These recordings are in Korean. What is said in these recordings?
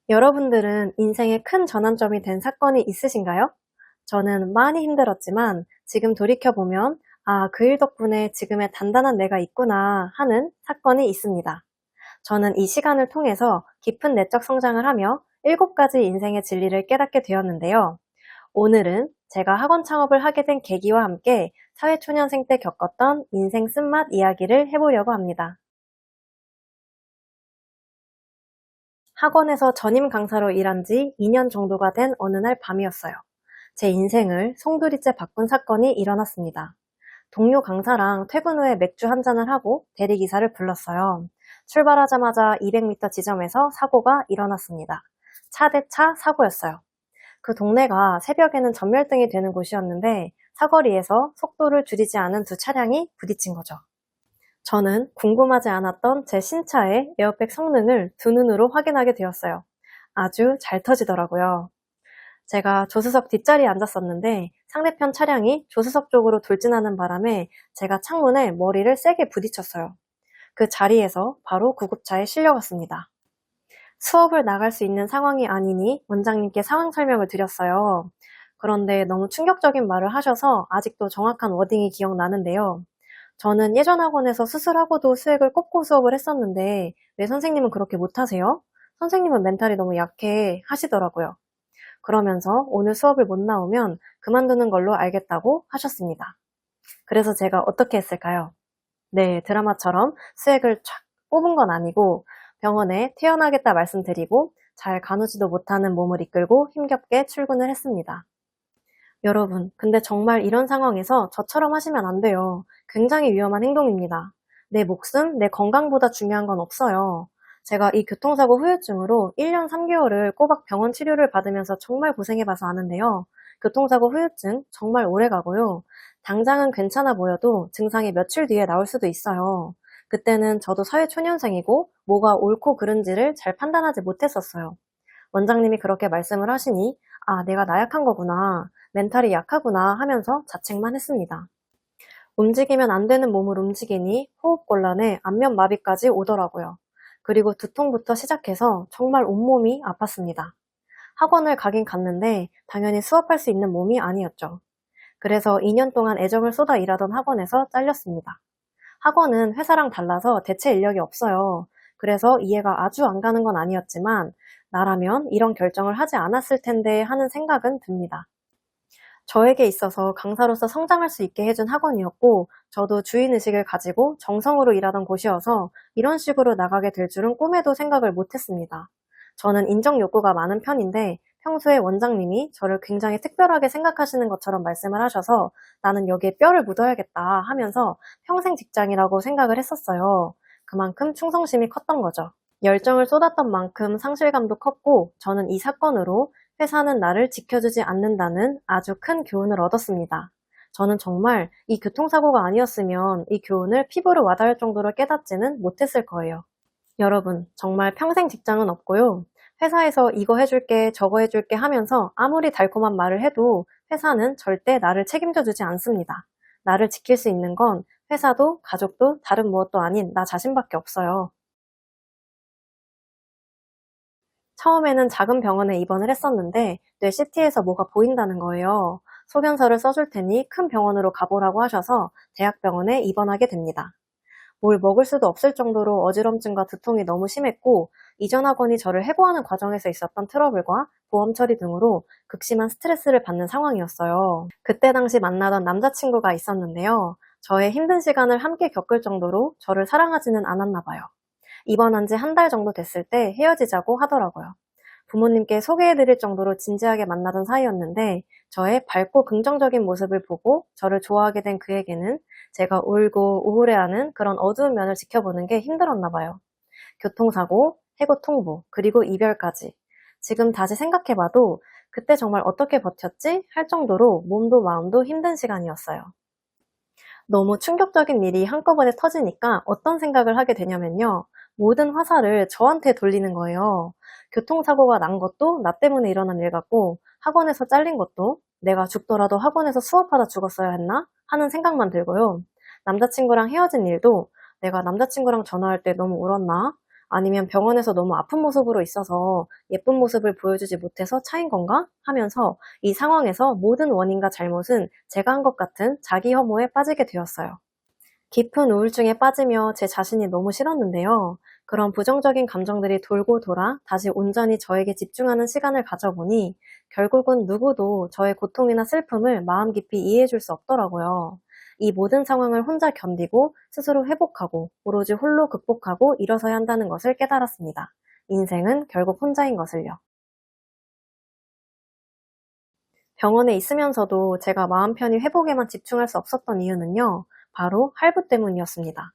여러분들은 인생의 큰 전환점이 된 사건이 있으신가요? 저는 많이 힘들었지만 지금 돌이켜보면 그 일 덕분에 지금의 단단한 내가 있구나 하는 사건이 있습니다. 저는 이 시간을 통해서 깊은 내적 성장을 하며 7가지 인생의 진리를 깨닫게 되었는데요. 오늘은 제가 학원 창업을 하게 된 계기와 함께 사회초년생 때 겪었던 인생 쓴맛 이야기를 해보려고 합니다. 학원에서 전임 강사로 일한 지 2년 정도가 된 어느 날 밤이었어요. 제 인생을 송두리째 바꾼 사건이 일어났습니다. 동료 강사랑 퇴근 후에 맥주 한 잔을 하고 대리기사를 불렀어요. 출발하자마자 200m 지점에서 사고가 일어났습니다. 차 대 차 사고였어요. 그 동네가 새벽에는 전멸등이 되는 곳이었는데 사거리에서 속도를 줄이지 않은 두 차량이 부딪힌 거죠. 저는 궁금하지 않았던 제 신차의 에어백 성능을 두 눈으로 확인하게 되었어요. 아주 잘 터지더라고요. 제가 조수석 뒷자리에 앉았었는데 상대편 차량이 조수석 쪽으로 돌진하는 바람에 제가 창문에 머리를 세게 부딪혔어요. 그 자리에서 바로 구급차에 실려갔습니다. 수업을 나갈 수 있는 상황이 아니니 원장님께 상황 설명을 드렸어요. 그런데 너무 충격적인 말을 하셔서 아직도 정확한 워딩이 기억나는데요. 저는 예전 학원에서 수술하고도 수액을 꽂고 수업을 했었는데 왜 선생님은 그렇게 못하세요? 선생님은 멘탈이 너무 약해 하시더라고요. 그러면서 오늘 수업을 못 나오면 그만두는 걸로 알겠다고 하셨습니다. 그래서 제가 어떻게 했을까요? 네, 드라마처럼 수액을 쫙 뽑은 건 아니고 병원에 퇴원하겠다 말씀드리고 잘 가누지도 못하는 몸을 이끌고 힘겹게 출근을 했습니다. 여러분, 근데 정말 이런 상황에서 저처럼 하시면 안 돼요. 굉장히 위험한 행동입니다. 내 목숨, 내 건강보다 중요한 건 없어요. 제가 이 교통사고 후유증으로 1년 3개월을 꼬박 병원 치료를 받으면서 정말 고생해봐서 아는데요. 교통사고 후유증 정말 오래 가고요. 당장은 괜찮아 보여도 증상이 며칠 뒤에 나올 수도 있어요. 그때는 저도 사회초년생이고 뭐가 옳고 그른지를 잘 판단하지 못했었어요. 원장님이 그렇게 말씀을 하시니 내가 나약한 거구나. 멘탈이 약하구나 하면서 자책만 했습니다. 움직이면 안 되는 몸을 움직이니 호흡곤란에 안면마비까지 오더라고요. 그리고 두통부터 시작해서 정말 온몸이 아팠습니다. 학원을 가긴 갔는데 당연히 수업할 수 있는 몸이 아니었죠. 그래서 2년 동안 애정을 쏟아 일하던 학원에서 잘렸습니다. 학원은 회사랑 달라서 대체 인력이 없어요. 그래서 이해가 아주 안 가는 건 아니었지만 나라면 이런 결정을 하지 않았을 텐데 하는 생각은 듭니다. 저에게 있어서 강사로서 성장할 수 있게 해준 학원이었고 저도 주인의식을 가지고 정성으로 일하던 곳이어서 이런 식으로 나가게 될 줄은 꿈에도 생각을 못했습니다. 저는 인정 욕구가 많은 편인데 평소에 원장님이 저를 굉장히 특별하게 생각하시는 것처럼 말씀을 하셔서 나는 여기에 뼈를 묻어야겠다 하면서 평생 직장이라고 생각을 했었어요. 그만큼 충성심이 컸던 거죠. 열정을 쏟았던 만큼 상실감도 컸고 저는 이 사건으로 회사는 나를 지켜주지 않는다는 아주 큰 교훈을 얻었습니다. 저는 정말 이 교통사고가 아니었으면 이 교훈을 피부로 와닿을 정도로 깨닫지는 못했을 거예요. 여러분, 정말 평생 직장은 없고요. 회사에서 이거 해줄게, 저거 해줄게 하면서 아무리 달콤한 말을 해도 회사는 절대 나를 책임져 주지 않습니다. 나를 지킬 수 있는 건 회사도 가족도 다른 무엇도 아닌 나 자신밖에 없어요. 처음에는 작은 병원에 입원을 했었는데 뇌 CT에서 뭐가 보인다는 거예요. 소견서를 써줄 테니 큰 병원으로 가보라고 하셔서 대학병원에 입원하게 됩니다. 뭘 먹을 수도 없을 정도로 어지럼증과 두통이 너무 심했고 이전 학원이 저를 해고하는 과정에서 있었던 트러블과 보험 처리 등으로 극심한 스트레스를 받는 상황이었어요. 그때 당시 만나던 남자친구가 있었는데요. 저의 힘든 시간을 함께 겪을 정도로 저를 사랑하지는 않았나 봐요. 입원한 지 한 달 정도 됐을 때 헤어지자고 하더라고요. 부모님께 소개해드릴 정도로 진지하게 만나던 사이였는데 저의 밝고 긍정적인 모습을 보고 저를 좋아하게 된 그에게는 제가 울고 우울해하는 그런 어두운 면을 지켜보는 게 힘들었나 봐요. 교통사고, 해고 통보, 그리고 이별까지. 지금 다시 생각해봐도 그때 정말 어떻게 버텼지? 할 정도로 몸도 마음도 힘든 시간이었어요. 너무 충격적인 일이 한꺼번에 터지니까 어떤 생각을 하게 되냐면요. 모든 화살을 저한테 돌리는 거예요. 교통사고가 난 것도 나 때문에 일어난 일 같고 학원에서 잘린 것도 내가 죽더라도 학원에서 수업하다 죽었어야 했나? 하는 생각만 들고요. 남자친구랑 헤어진 일도 내가 남자친구랑 전화할 때 너무 울었나? 아니면 병원에서 너무 아픈 모습으로 있어서 예쁜 모습을 보여주지 못해서 차인 건가? 하면서 이 상황에서 모든 원인과 잘못은 제가 한 것 같은 자기 혐오에 빠지게 되었어요. 깊은 우울증에 빠지며 제 자신이 너무 싫었는데요. 그런 부정적인 감정들이 돌고 돌아 다시 온전히 저에게 집중하는 시간을 가져보니 결국은 누구도 저의 고통이나 슬픔을 마음 깊이 이해해 줄 수 없더라고요. 이 모든 상황을 혼자 견디고 스스로 회복하고 오로지 홀로 극복하고 일어서야 한다는 것을 깨달았습니다. 인생은 결국 혼자인 것을요. 병원에 있으면서도 제가 마음 편히 회복에만 집중할 수 없었던 이유는요. 바로 할부 때문이었습니다.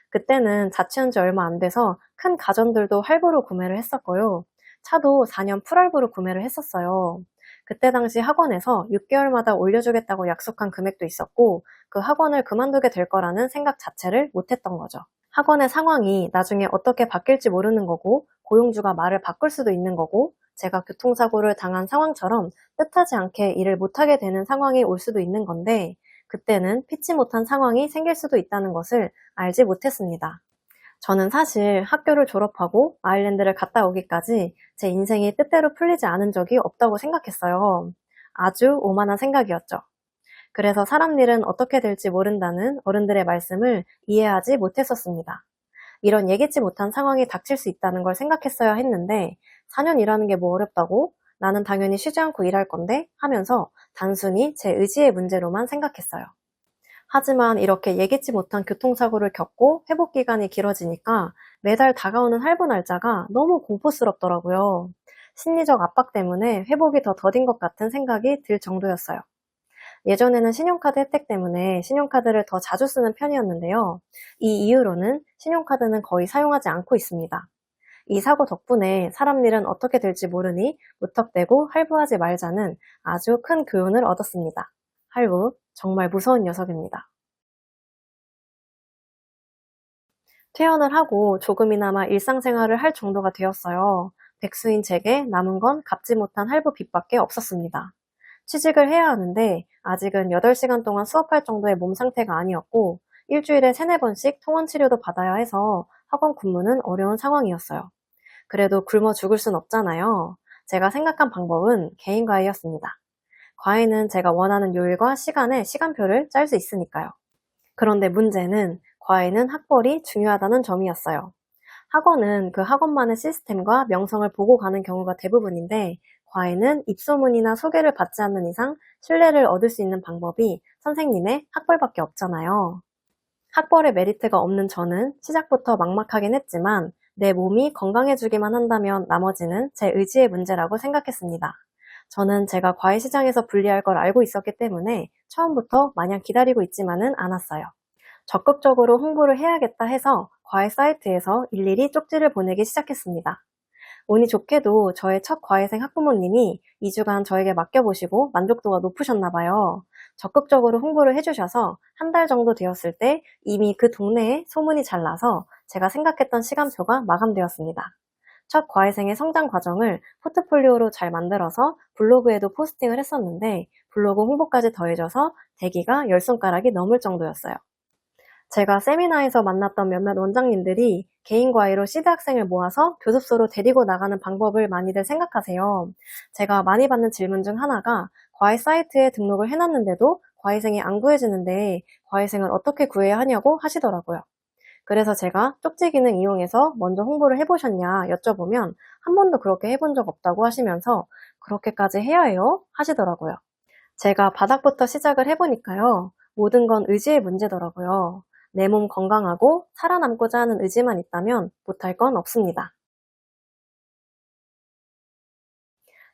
그때는 자취한 지 얼마 안 돼서 큰 가전들도 할부로 구매를 했었고요. 차도 4년 풀할부로 구매를 했었어요. 그때 당시 학원에서 6개월마다 올려주겠다고 약속한 금액도 있었고 그 학원을 그만두게 될 거라는 생각 자체를 못했던 거죠. 학원의 상황이 나중에 어떻게 바뀔지 모르는 거고 고용주가 말을 바꿀 수도 있는 거고 제가 교통사고를 당한 상황처럼 뜻하지 않게 일을 못하게 되는 상황이 올 수도 있는 건데 그때는 피치 못한 상황이 생길 수도 있다는 것을 알지 못했습니다. 저는 사실 학교를 졸업하고 아일랜드를 갔다 오기까지 제 인생이 뜻대로 풀리지 않은 적이 없다고 생각했어요. 아주 오만한 생각이었죠. 그래서 사람 일은 어떻게 될지 모른다는 어른들의 말씀을 이해하지 못했었습니다. 이런 예기치 못한 상황이 닥칠 수 있다는 걸 생각했어야 했는데 4년 일하는 게 뭐 어렵다고? 나는 당연히 쉬지 않고 일할 건데? 하면서 단순히 제 의지의 문제로만 생각했어요. 하지만 이렇게 예기치 못한 교통사고를 겪고 회복 기간이 길어지니까 매달 다가오는 할부 날짜가 너무 공포스럽더라고요. 심리적 압박 때문에 회복이 더 더딘 것 같은 생각이 들 정도였어요. 예전에는 신용카드 혜택 때문에 신용카드를 더 자주 쓰는 편이었는데요. 이 이후로는 신용카드는 거의 사용하지 않고 있습니다. 이 사고 덕분에 사람 일은 어떻게 될지 모르니 무턱대고 할부하지 말자는 아주 큰 교훈을 얻었습니다. 할부, 정말 무서운 녀석입니다. 퇴원을 하고 조금이나마 일상생활을 할 정도가 되었어요. 백수인 제게 남은 건 갚지 못한 할부 빚밖에 없었습니다. 취직을 해야 하는데 아직은 8시간 동안 수업할 정도의 몸 상태가 아니었고 일주일에 3-4번씩 통원 치료도 받아야 해서 학원 근무는 어려운 상황이었어요. 그래도 굶어 죽을 순 없잖아요. 제가 생각한 방법은 개인 과외였습니다. 과외는 제가 원하는 요일과 시간에 시간표를 짤 수 있으니까요. 그런데 문제는 과외는 학벌이 중요하다는 점이었어요. 학원은 그 학원만의 시스템과 명성을 보고 가는 경우가 대부분인데 과외는 입소문이나 소개를 받지 않는 이상 신뢰를 얻을 수 있는 방법이 선생님의 학벌밖에 없잖아요. 학벌에 메리트가 없는 저는 시작부터 막막하긴 했지만 내 몸이 건강해지기만 한다면 나머지는 제 의지의 문제라고 생각했습니다. 저는 제가 과외 시장에서 불리할 걸 알고 있었기 때문에 처음부터 마냥 기다리고 있지만은 않았어요. 적극적으로 홍보를 해야겠다 해서 과외 사이트에서 일일이 쪽지를 보내기 시작했습니다. 운이 좋게도 저의 첫 과외생 학부모님이 2주간 저에게 맡겨보시고 만족도가 높으셨나 봐요. 적극적으로 홍보를 해주셔서 한 달 정도 되었을 때 이미 그 동네에 소문이 잘 나서 제가 생각했던 시간표가 마감되었습니다. 첫 과외생의 성장 과정을 포트폴리오로 잘 만들어서 블로그에도 포스팅을 했었는데 블로그 홍보까지 더해져서 대기가 10손가락이 넘을 정도였어요. 제가 세미나에서 만났던 몇몇 원장님들이 개인 과외로 시드 학생을 모아서 교습소로 데리고 나가는 방법을 많이들 생각하세요. 제가 많이 받는 질문 중 하나가 과외 사이트에 등록을 해놨는데도 과외생이 안 구해지는데 과외생을 어떻게 구해야 하냐고 하시더라고요. 그래서 제가 쪽지 기능 이용해서 먼저 홍보를 해보셨냐 여쭤보면 한 번도 그렇게 해본 적 없다고 하시면서 그렇게까지 해야 해요? 하시더라고요. 제가 바닥부터 시작을 해보니까요. 모든 건 의지의 문제더라고요. 내 몸 건강하고 살아남고자 하는 의지만 있다면 못할 건 없습니다.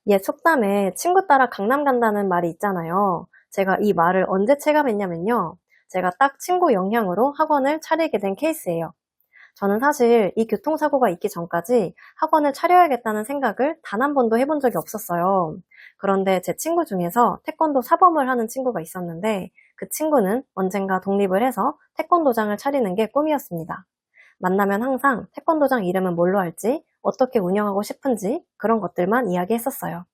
옛 속담에 친구 따라 강남 간다는 말이 있잖아요. 제가 이 말을 언제 체감했냐면요. 제가 딱 친구 영향으로 학원을 차리게 된 케이스예요. 저는 사실 이 교통사고가 있기 전까지 학원을 차려야겠다는 생각을 단 한 번도 해본 적이 없었어요. 그런데 제 친구 중에서 태권도 사범을 하는 친구가 있었는데 그 친구는 언젠가 독립을 해서 태권도장을 차리는 게 꿈이었습니다. 만나면 항상 태권도장 이름은 뭘로 할지, 어떻게 운영하고 싶은지 그런 것들만 이야기했었어요.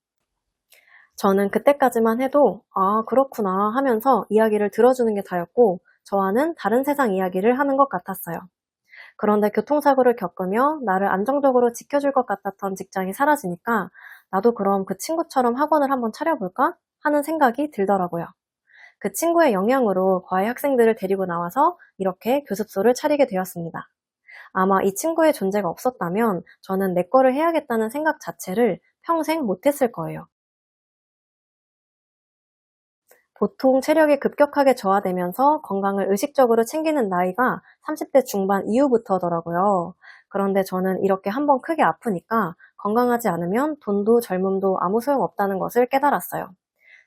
저는 그때까지만 해도 아 그렇구나 하면서 이야기를 들어주는 게 다였고 저와는 다른 세상 이야기를 하는 것 같았어요. 그런데 교통사고를 겪으며 나를 안정적으로 지켜줄 것 같았던 직장이 사라지니까 나도 그럼 그 친구처럼 학원을 한번 차려볼까 하는 생각이 들더라고요. 그 친구의 영향으로 과외 학생들을 데리고 나와서 이렇게 교습소를 차리게 되었습니다. 아마 이 친구의 존재가 없었다면 저는 내 거를 해야겠다는 생각 자체를 평생 못했을 거예요. 보통 체력이 급격하게 저하되면서 건강을 의식적으로 챙기는 나이가 30대 중반 이후부터더라고요. 그런데 저는 이렇게 한번 크게 아프니까 건강하지 않으면 돈도 젊음도 아무 소용없다는 것을 깨달았어요.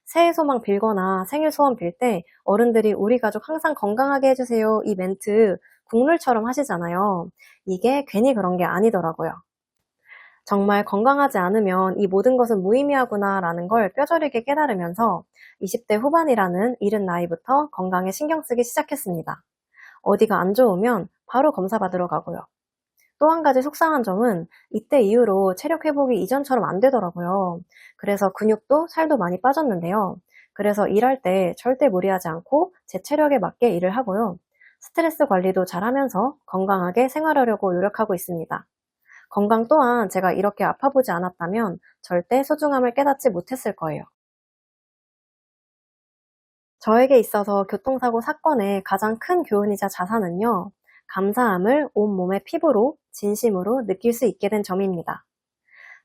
새해 소망 빌거나 생일 소원 빌 때 어른들이 우리 가족 항상 건강하게 해주세요 이 멘트 국룰처럼 하시잖아요. 이게 괜히 그런 게 아니더라고요. 정말 건강하지 않으면 이 모든 것은 무의미하구나라는 걸 뼈저리게 깨달으면서 20대 후반이라는 이른 나이부터 건강에 신경 쓰기 시작했습니다. 어디가 안 좋으면 바로 검사 받으러 가고요. 또 한 가지 속상한 점은 이때 이후로 체력 회복이 이전처럼 안 되더라고요. 그래서 근육도 살도 많이 빠졌는데요. 그래서 일할 때 절대 무리하지 않고 제 체력에 맞게 일을 하고요. 스트레스 관리도 잘하면서 건강하게 생활하려고 노력하고 있습니다. 건강 또한 제가 이렇게 아파보지 않았다면 절대 소중함을 깨닫지 못했을 거예요. 저에게 있어서 교통사고 사건의 가장 큰 교훈이자 자산은요, 감사함을 온몸의 피부로, 진심으로 느낄 수 있게 된 점입니다.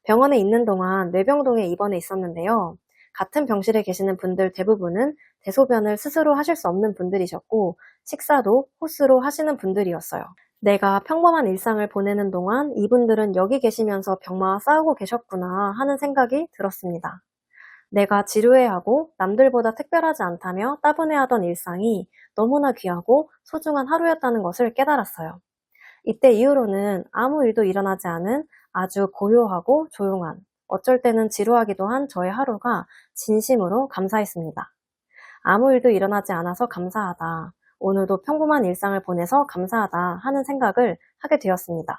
병원에 있는 동안 뇌병동에 입원해 있었는데요. 같은 병실에 계시는 분들 대부분은 대소변을 스스로 하실 수 없는 분들이셨고, 식사도 호스로 하시는 분들이었어요. 내가 평범한 일상을 보내는 동안 이분들은 여기 계시면서 병마와 싸우고 계셨구나 하는 생각이 들었습니다. 내가 지루해하고 남들보다 특별하지 않다며 따분해하던 일상이 너무나 귀하고 소중한 하루였다는 것을 깨달았어요. 이때 이후로는 아무 일도 일어나지 않은 아주 고요하고 조용한, 어쩔 때는 지루하기도 한 저의 하루가 진심으로 감사했습니다. 아무 일도 일어나지 않아서 감사하다. 오늘도 평범한 일상을 보내서 감사하다 하는 생각을 하게 되었습니다.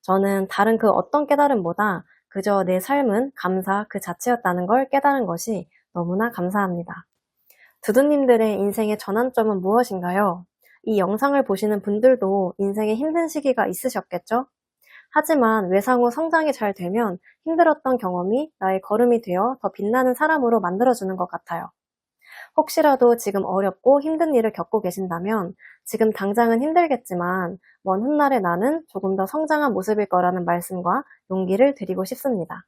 저는 다른 그 어떤 깨달음보다 그저 내 삶은 감사 그 자체였다는 걸 깨달은 것이 너무나 감사합니다. 두두님들의 인생의 전환점은 무엇인가요? 이 영상을 보시는 분들도 인생에 힘든 시기가 있으셨겠죠? 하지만 외상 후 성장이 잘 되면 힘들었던 경험이 나의 걸음이 되어 더 빛나는 사람으로 만들어주는 것 같아요. 혹시라도 지금 어렵고 힘든 일을 겪고 계신다면 지금 당장은 힘들겠지만 먼 훗날의 나는 조금 더 성장한 모습일 거라는 말씀과 용기를 드리고 싶습니다.